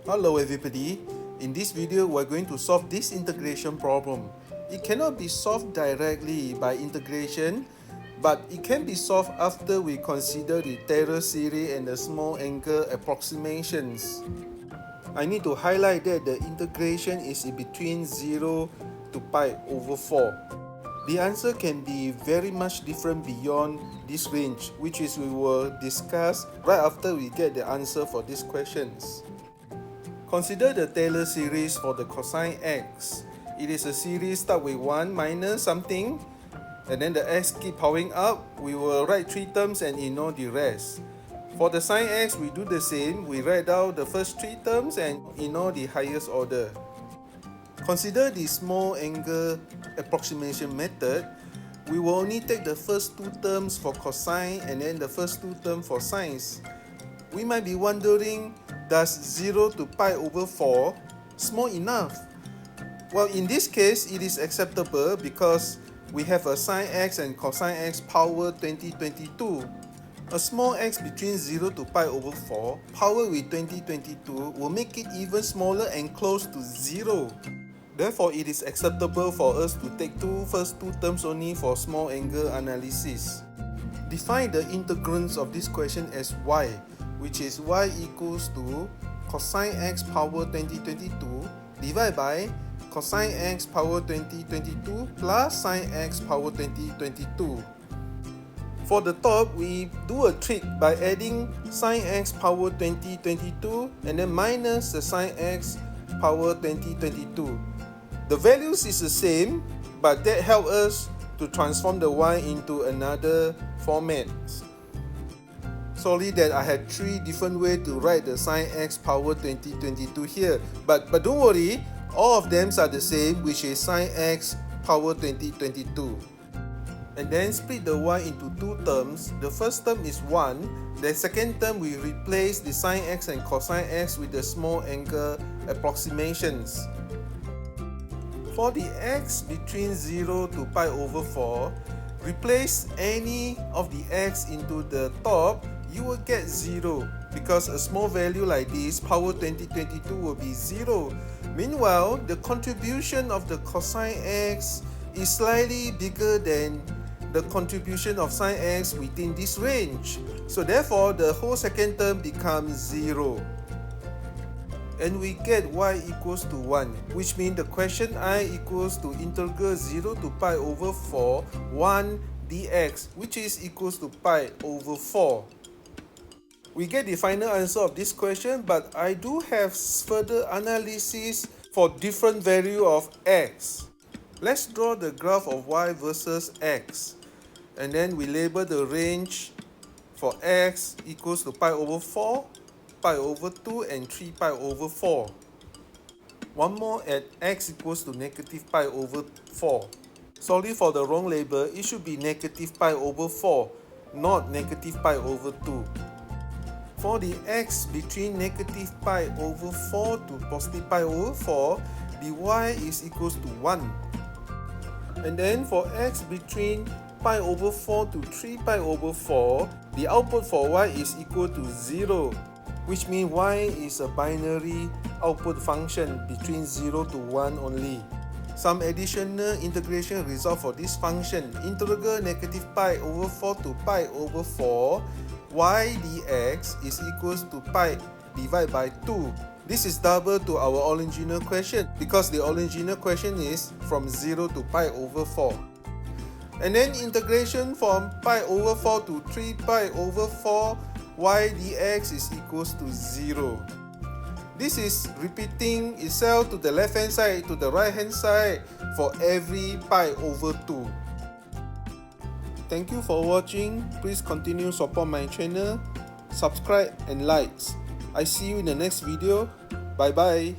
Hello everybody, in this video we're going to solve this integration problem. It cannot be solved directly by integration, but it can be solved after we consider the Taylor series and the small angle approximations. I need to highlight that the integration is in between 0 to pi over 4. The answer can be very much different beyond this range, which is we will discuss right after we get the answer for these questions. Consider the Taylor series for the cosine x. It is a series start with 1 minus something, and then the x keep powering up. We will write 3 terms and ignore the rest. For the sine x, we do the same. We write down the first 3 terms and ignore the highest order. Consider the small angle approximation method. We will only take the first 2 terms for cosine and then the first 2 terms for sines. We might be wondering, does 0 to pi over 4 small enough? Well, in this case, it is acceptable because we have a sine x and cosine x power 2022. A small x between 0 to pi over 4 powered with 2022 will make it even smaller and close to 0. Therefore, it is acceptable for us to take first 2 terms only for small angle analysis. Define the integrants of this question as y, which is y equals to cosine x power 2022 divided by cosine x power 2022 plus sine x power 2022. For the top, we do a trick by adding sine x power 2022 and then minus the sine x power 2022. The values is the same, but that helps us to transform the y into another format. Sorry that I had 3 different ways to write the sine x power 2022 here, but don't worry, all of them are the same, which is sine x power 2022. And then split the y into 2 terms. The first term is 1. The second term we replace the sine x and cosine x with the small angle approximations. For the x between 0 to pi over 4, replace any of the x into the top, you will get 0, because a small value like this, power 2022, will be 0. Meanwhile, the contribution of the cosine x is slightly bigger than the contribution of sine x within this range. So therefore, the whole second term becomes 0. And we get y equals to 1, which means the question I equals to integral 0 to pi over 4, 1 dx, which is equals to pi over 4. We get the final answer of this question, but I do have further analysis for different value of x. Let's draw the graph of y versus x, and then we label the range for x equals to pi over 4, pi over 2, and 3 pi over 4. One more at x equals to negative pi over 4. Sorry for the wrong label, it should be negative pi over 4, not negative pi over 2. For the x between negative pi over 4 to positive pi over 4, the y is equals to 1. And then for x between pi over 4 to 3 pi over 4, the output for y is equal to 0, which means y is a binary output function between 0 to 1 only. Some additional integration result for this function, integral negative pi over 4 to pi over 4, y dx is equals to pi divided by 2. This is double to our original question because the original question is from 0 to pi over 4. And then integration from pi over 4 to 3 pi over 4, y dx is equals to 0. This is repeating itself to the left hand side to the right hand side for every pi over 2. Thank you for watching. Please continue support my channel, subscribe and likes. I see you in the next video. Bye bye.